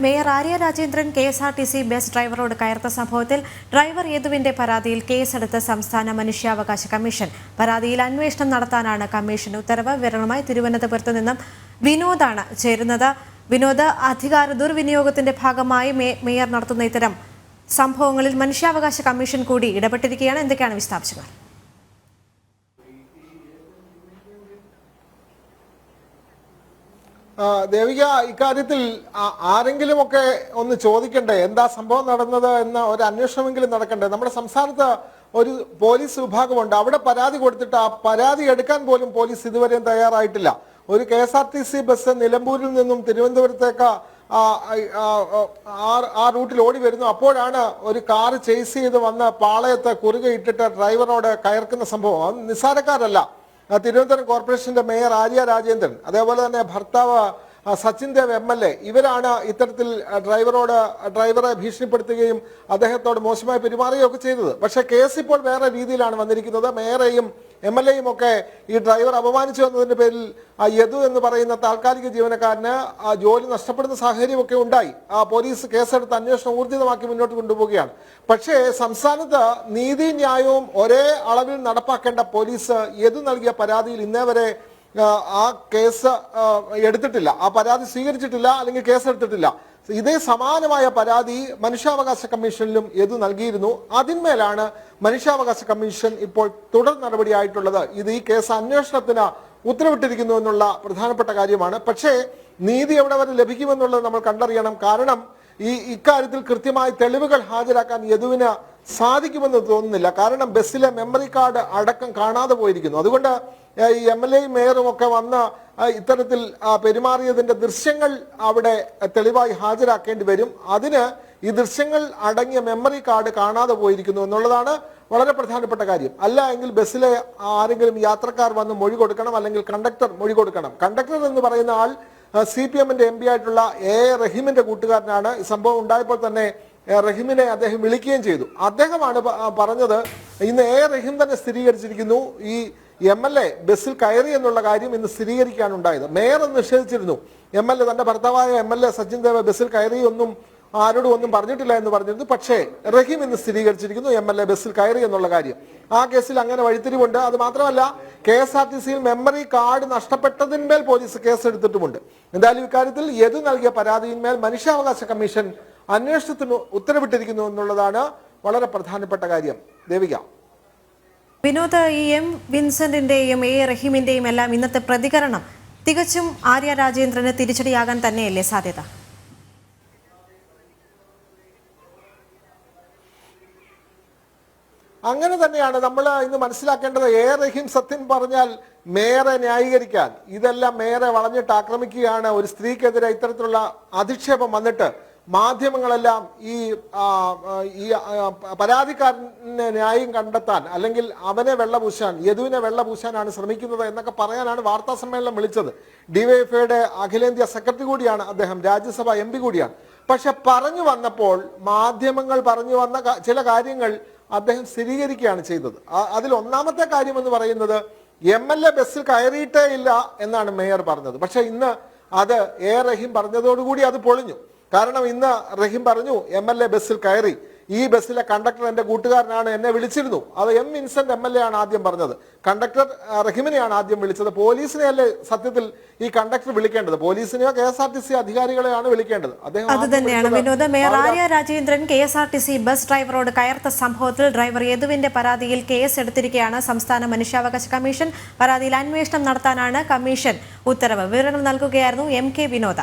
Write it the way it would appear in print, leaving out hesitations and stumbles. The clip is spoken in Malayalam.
Mayor Arya Rajendran KSRTC bus ഡ്രൈവറോട് കയർത്ത സംഭവത്തിൽ ഡ്രൈവർ യേതുവിന്റെ പരാതിയിൽ കേസെടുത്ത സംസ്ഥാന മനുഷ്യാവകാശ കമ്മീഷൻ. പരാതിയിൽ അന്വേഷണം നടത്താനാണ് കമ്മീഷൻ ഉത്തരവ്. വിവരങ്ങളുമായി തിരുവനന്തപുരത്ത് നിന്നും വിനോദാണ് ചേരുന്നത്. വിനോദ്, അധികാര ദുർവിനിയോഗത്തിന്റെ ഭാഗമായി മേയർ നടത്തുന്ന ഇത്തരം സംഭവങ്ങളിൽ മനുഷ്യാവകാശ കമ്മീഷൻ കൂടി ഇടപെട്ടിരിക്കുകയാണ്. എന്തൊക്കെയാണ് വിശദാംശങ്ങൾ? ദേവിക, ഇക്കാര്യത്തിൽ ആരെങ്കിലുമൊക്കെ ഒന്ന് ചോദിക്കണ്ടേ, എന്താ സംഭവം നടന്നത് എന്ന ഒരു അന്വേഷണമെങ്കിലും നടക്കണ്ടേ? നമ്മുടെ സംസ്ഥാനത്ത് ഒരു പോലീസ് വിഭാഗമുണ്ട്. അവിടെ പരാതി കൊടുത്തിട്ട് ആ പരാതി എടുക്കാൻ പോലും പോലീസ് ഇതുവരെയും തയ്യാറായിട്ടില്ല. ഒരു KSRTC ബസ് നിലമ്പൂരിൽ നിന്നും തിരുവനന്തപുരത്തേക്ക് ആ റൂട്ടിൽ ഓടി വരുന്നു. അപ്പോഴാണ് ഒരു കാർ ചേസ് ചെയ്ത് വന്ന് പാളയത്ത് കുറുകെ ഇട്ടിട്ട് ഡ്രൈവറോട് കയർക്കുന്ന സംഭവം. അത് നിസ്സാരക്കാരല്ല. തിരുവനന്തപുരം കോർപ്പറേഷന്റെ മേയർ ആര്യ രാജേന്ദ്രൻ, അതേപോലെ തന്നെ ഭർത്താവ് സച്ചിൻ ദേവ് MLA, ഇവരാണ് ഇത്തരത്തിൽ ഡ്രൈവറെ ഭീഷണിപ്പെടുത്തുകയും അദ്ദേഹത്തോട് മോശമായി പെരുമാറുകയും ഒക്കെ ചെയ്തത്. പക്ഷേ കേസ് ഇപ്പോൾ വേറെ രീതിയിലാണ് വന്നിരിക്കുന്നത്. മേയറെയും MLAയും ഒക്കെ ഈ ഡ്രൈവർ അപമാനിച്ചു എന്നതിന്റെ പേരിൽ യദു എന്ന് പറയുന്ന താൽക്കാലിക ജീവനക്കാരന് ജോലി നഷ്ടപ്പെടുന്ന സാഹചര്യമൊക്കെ ഉണ്ടായി. പോലീസ് കേസെടുത്ത് അന്വേഷണം ഊർജിതമാക്കി മുന്നോട്ട് കൊണ്ടുപോവുകയാണ്. പക്ഷേ സംസ്ഥാനത്ത് നീതി ന്യായവും ഒരേ അളവിൽ നടപ്പാക്കേണ്ട പോലീസ് യദു നൽകിയ പരാതിയിൽ ഇന്നേ വരെ ആ കേസ് എടുത്തിട്ടില്ല, ആ പരാതി സ്വീകരിച്ചിട്ടില്ല, അല്ലെങ്കിൽ കേസെടുത്തിട്ടില്ല. ഇതേ സമാനമായ പരാതി മനുഷ്യാവകാശ കമ്മീഷനിലും യദു നൽകിയിരുന്നു. അതിന്മേലാണ് മനുഷ്യാവകാശ കമ്മീഷൻ ഇപ്പോൾ തുടർ നടപടിയായിട്ടുള്ളത്. ഇത് ഈ കേസ് അന്വേഷണത്തിന് ഉത്തരവിട്ടിരിക്കുന്നു എന്നുള്ള പ്രധാനപ്പെട്ട കാര്യമാണ്. പക്ഷേ നീതി എവിടെ വരെ ലഭിക്കുമെന്നുള്ളത് നമ്മൾ കണ്ടറിയണം. കാരണം ഇക്കാര്യത്തിൽ കൃത്യമായി തെളിവുകൾ ഹാജരാക്കാൻ യദുവിന് സാധിക്കുമെന്ന് തോന്നുന്നില്ല. കാരണം ബസ്സിലെ മെമ്മറി കാർഡ് അടക്കം കാണാതെ പോയിരിക്കുന്നു. അതുകൊണ്ട് ഈ MLAയും മേയറും ഒക്കെ വന്ന് ഇത്തരത്തിൽ പെരുമാറിയതിന്റെ ദൃശ്യങ്ങൾ അവിടെ തെളിവായി ഹാജരാക്കേണ്ടി വരും. അതിന് ഈ ദൃശ്യങ്ങൾ അടങ്ങിയ മെമ്മറി കാർഡ് കാണാതെ പോയിരിക്കുന്നു എന്നുള്ളതാണ് വളരെ പ്രധാനപ്പെട്ട കാര്യം. അല്ല എങ്കിൽ ബസ്സിലെ ആരെങ്കിലും യാത്രക്കാർ വന്ന് മൊഴി കൊടുക്കണം, അല്ലെങ്കിൽ കണ്ടക്ടർ മൊഴി കൊടുക്കണം. കണ്ടക്ടർ എന്ന് പറയുന്ന ആൾ CPMന്റെ MP ആയിട്ടുള്ള റഹീമിന്റെ കൂട്ടുകാരനാണ്. ഈ സംഭവം ഉണ്ടായപ്പോൾ തന്നെ റഹീമിനെ അദ്ദേഹം വിളിക്കുകയും ചെയ്തു. അദ്ദേഹമാണ് പറഞ്ഞത്, ഇന്ന് റഹീം തന്നെ സ്ഥിരീകരിച്ചിരിക്കുന്നു ഈ MLA ബസ്സിൽ കയറി എന്നുള്ള കാര്യം ഇന്ന് സ്ഥിരീകരിക്കാനുണ്ടായത്. മേയർ നിഷേധിച്ചിരുന്നു. MLA തന്റെ ഭർത്താവായ MLA സച്ചിൻ ദേവ് ബസ്സിൽ കയറി ആരോടും ഒന്നും പറഞ്ഞിട്ടില്ല എന്ന് പറഞ്ഞിരുന്നു. പക്ഷേ റഹീം ഇന്ന് സ്ഥിരീകരിച്ചിരിക്കുന്നു MLA ബസ്സിൽ കയറി എന്നുള്ള കാര്യം. ആ കേസിൽ അങ്ങനെ വഴിത്തിരിവുണ്ട്. അത് മാത്രമല്ല, KSRTCയിൽ മെമ്മറി കാർഡ് നഷ്ടപ്പെട്ടതിന്മേൽ പോലീസ് കേസെടുത്തിട്ടുമുണ്ട്. എന്തായാലും ഇക്കാര്യത്തിൽ യദു നൽകിയ പരാതിയിന്മേൽ മനുഷ്യാവകാശ കമ്മീഷൻ അന്വേഷണത്തിന് ഉത്തരവിട്ടിരിക്കുന്നു എന്നുള്ളതാണ് വളരെ പ്രധാനപ്പെട്ട കാര്യം. ദേവിക. വിനോദ്, ഈ M വിൻസെന്റിന്റെയും റഹീമിന്റെയും എല്ലാം ഇന്നത്തെ പ്രതികരണം തികച്ചും ആര്യ രാജേന്ദ്രന് തിരിച്ചടിയാകാൻ തന്നെയല്ലേ സാധ്യത? അങ്ങനെ തന്നെയാണ് നമ്മൾ ഇന്ന് മനസ്സിലാക്കേണ്ടത്. റഹീം സത്യം പറഞ്ഞാൽ മേയറെ ന്യായീകരിക്കാൻ ഇതെല്ലാം മേയറെ വളഞ്ഞിട്ട് ആക്രമിക്കുകയാണ്. ഒരു സ്ത്രീക്കെതിരെ ഇത്തരത്തിലുള്ള അധിക്ഷേപം വന്നിട്ട് മാധ്യമങ്ങളെല്ലാം ഈ പരാതിക്കാരനെ ന്യായം കണ്ടെത്താൻ, അല്ലെങ്കിൽ അവനെ വെള്ളപൂശാൻ, യദുവിനെ വെള്ളപൂശാനാണ് ശ്രമിക്കുന്നത് എന്നൊക്കെ പറയാനാണ് വാർത്താ സമ്മേളനം വിളിച്ചത്. DYFIയുടെ അഖിലേന്ത്യാ സെക്രട്ടറി കൂടിയാണ് അദ്ദേഹം, രാജ്യസഭ MP കൂടിയാണ്. പക്ഷെ പറഞ്ഞു വന്നപ്പോൾ മാധ്യമങ്ങൾ പറഞ്ഞു വന്ന ചില കാര്യങ്ങൾ അദ്ദേഹം സ്ഥിരീകരിക്കുകയാണ് ചെയ്തത്. അതിൽ ഒന്നാമത്തെ കാര്യം എന്ന് പറയുന്നത്, MLA ബസ്സിൽ കയറിയിട്ടേ ഇല്ല എന്നാണ് മേയർ പറഞ്ഞത്. പക്ഷെ ഇന്ന് അത് റഹീം പറഞ്ഞതോടുകൂടി അത് പൊളിഞ്ഞു. കാരണം ഇന്ന് റഹീം പറഞ്ഞു, MLA ബസ്സിൽ കയറി, ഈ ബസ്സിലെ കണ്ടക്ടർ എന്റെ കൂട്ടുകാരനാണ്, എന്നെ വിളിച്ചിരുന്നു. അത് M വിൻസെന്റ് MLA ആണ് ആദ്യം പറഞ്ഞത്. കണ്ടക്ടർ റഹീമിനെയാണ് ആദ്യം വിളിച്ചത്. പോലീസിനെയല്ലേ സത്യത്തിൽ ഈ കണ്ടക്ടർ വിളിക്കേണ്ടത്? പോലീസിനെയോ KSRTC അധികാരികളെയാണ് വിളിക്കേണ്ടത്. അത് തന്നെയാണ് വിനോദ. Mayor Arya Rajendran KSRTC bus ഡ്രൈവറോട് കയർത്ത സംഭവത്തിൽ ഡ്രൈവർ യദുവിന്റെ പരാതിയിൽ കേസ് എടുത്തിരിക്കുകയാണ് സംസ്ഥാന മനുഷ്യാവകാശ കമ്മീഷൻ. പരാതിയിൽ അന്വേഷണം നടത്താനാണ് കമ്മീഷൻ ഉത്തരവ്. വിവരങ്ങൾ നൽകുകയായിരുന്നു MK വിനോദ.